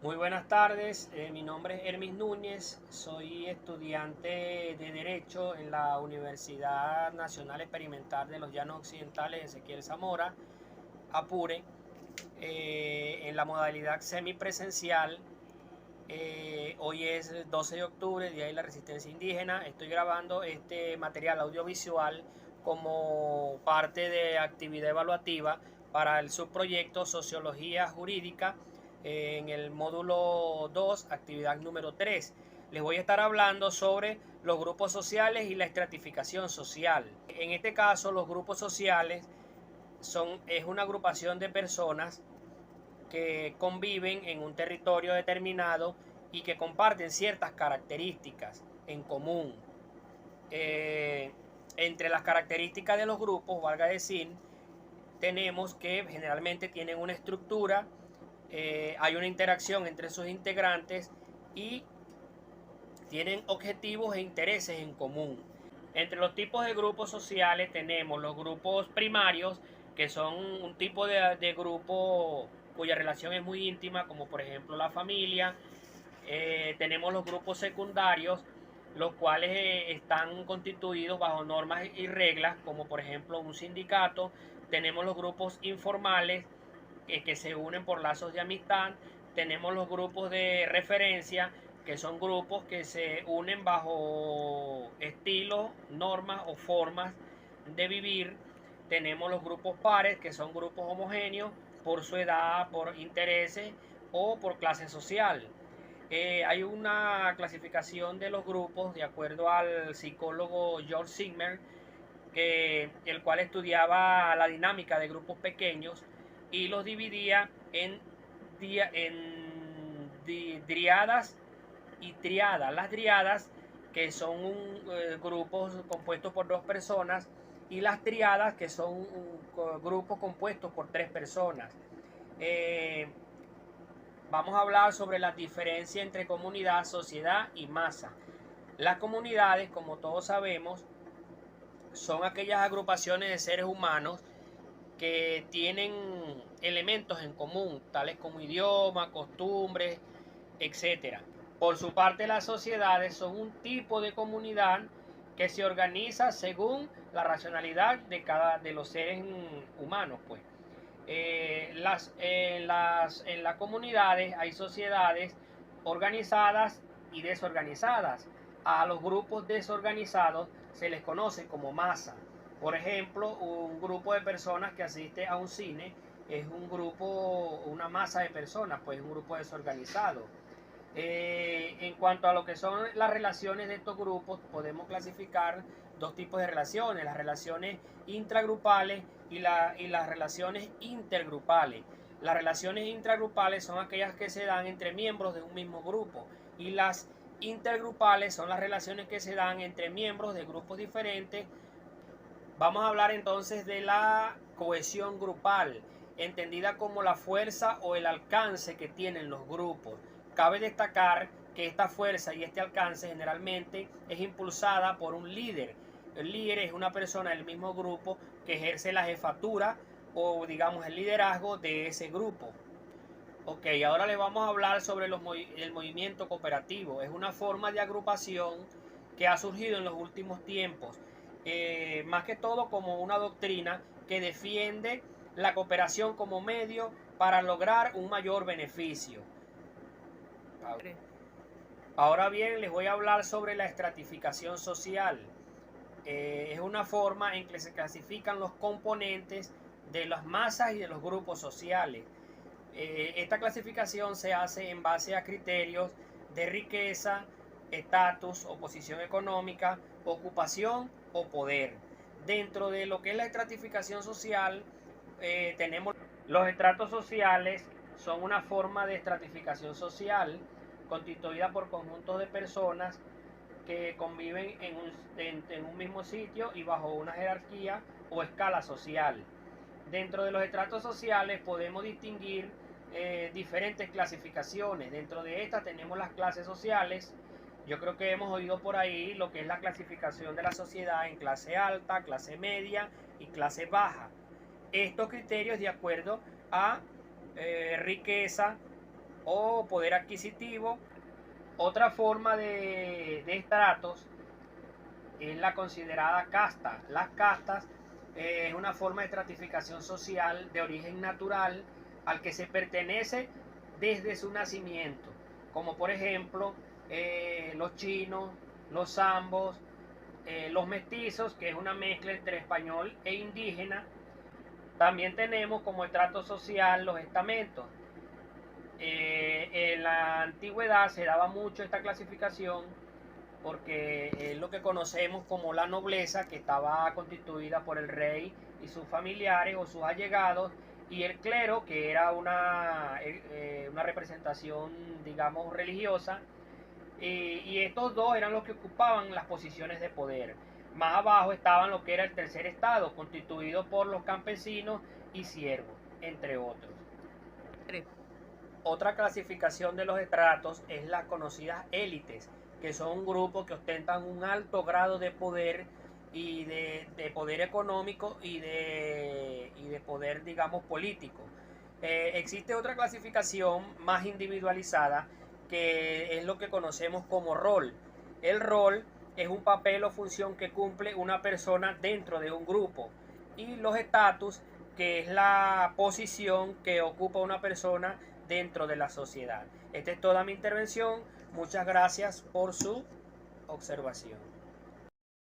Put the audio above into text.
Muy buenas tardes, mi nombre es Hermis Núñez, soy estudiante de Derecho en la Universidad Nacional Experimental de los Llanos Occidentales Ezequiel Zamora, Apure, en la modalidad semipresencial. Hoy es 12 de octubre, Día de la Resistencia Indígena. Estoy grabando este material audiovisual como parte de actividad evaluativa para el subproyecto Sociología Jurídica en el módulo 2, actividad número 3. Les voy a estar hablando sobre los grupos sociales y la estratificación social. En este caso, los grupos sociales es una agrupación de personas que conviven en un territorio determinado y que comparten ciertas características en común. Eh, Entre las características de los grupos, valga decir, tenemos que generalmente tienen una estructura, hay una interacción entre sus integrantes y tienen objetivos e intereses en común. Entre los tipos de grupos sociales tenemos los grupos primarios, que son un tipo de grupo cuya relación es muy íntima, como por ejemplo la familia. Tenemos los grupos secundarios, los cuales están constituidos bajo normas y reglas, como por ejemplo un sindicato. Tenemos los grupos informales, que se unen por lazos de amistad. Tenemos los grupos de referencia, que son grupos que se unen bajo estilos, normas o formas de vivir. Tenemos los grupos pares, que son grupos homogéneos por su edad, por intereses o por clase social. Hay una clasificación de los grupos de acuerdo al psicólogo George Zimmer, el cual estudiaba la dinámica de grupos pequeños y los dividía en driadas y triadas. Las driadas, que son grupos compuestos por dos personas, y las triadas, que son grupos compuestos por tres personas. Eh, Vamos a hablar sobre la diferencia entre comunidad, sociedad y masa. Las comunidades, como todos sabemos, son aquellas agrupaciones de seres humanos que tienen elementos en común, tales como idioma, costumbres, etcétera. Por su parte, las sociedades son un tipo de comunidad que se organiza según la racionalidad de los seres humanos, pues. En las comunidades hay sociedades organizadas y desorganizadas. A los grupos desorganizados se les conoce como masa. Por ejemplo, un grupo de personas que asiste a un cine es un grupo, una masa de personas, pues un grupo desorganizado. En cuanto a lo que son las relaciones de estos grupos, podemos clasificar dos tipos de relaciones: las relaciones intragrupales y las relaciones intergrupales. Las relaciones intragrupales son aquellas que se dan entre miembros de un mismo grupo, y las intergrupales son las relaciones que se dan entre miembros de grupos diferentes. Vamos a hablar entonces de la cohesión grupal, entendida como la fuerza o el alcance que tienen los grupos. Cabe destacar que esta fuerza y este alcance generalmente es impulsada por un líder. El líder es una persona del mismo grupo que ejerce la jefatura o digamos el liderazgo de ese grupo. Ok, ahora les vamos a hablar sobre el movimiento cooperativo. Es una forma de agrupación que ha surgido en los últimos tiempos, más que todo como una doctrina que defiende la cooperación como medio para lograr un mayor beneficio. Ahora bien, les voy a hablar sobre la estratificación social. Es una forma en que se clasifican los componentes de las masas y de los grupos sociales. Esta clasificación se hace en base a criterios de riqueza, estatus o posición económica, ocupación o poder. Dentro de lo que es la estratificación social, tenemos los estratos sociales. Son una forma de estratificación social constituida por conjuntos de personas que conviven en un mismo sitio y bajo una jerarquía o escala social. Dentro de los estratos sociales podemos distinguir diferentes clasificaciones. Dentro de estas tenemos las clases sociales. Yo creo que hemos oído por ahí lo que es la clasificación de la sociedad en clase alta, clase media y clase baja. Estos criterios de acuerdo a riqueza, o poder adquisitivo. Otra forma de estratos es la considerada casta. Las castas es una forma de estratificación social de origen natural al que se pertenece desde su nacimiento, como por ejemplo los chinos, los zambos, los mestizos, que es una mezcla entre español e indígena. También tenemos como estrato social los estamentos. En la antigüedad se daba mucho esta clasificación porque es lo que conocemos como la nobleza, que estaba constituida por el rey y sus familiares o sus allegados, y el clero, que era una representación, digamos, religiosa, y estos dos eran los que ocupaban las posiciones de poder. Más abajo estaban lo que era el tercer estado, constituido por los campesinos y siervos, entre otros. Otra clasificación de los estratos es las conocidas élites, que son grupos que ostentan un alto grado de poder y de poder económico y de poder, digamos, político. Existe otra clasificación más individualizada, que es lo que conocemos como rol. El rol es un papel o función que cumple una persona dentro de un grupo, y los estatus, que es la posición que ocupa una persona dentro de la sociedad. Esta es toda mi intervención. Muchas gracias por su observación.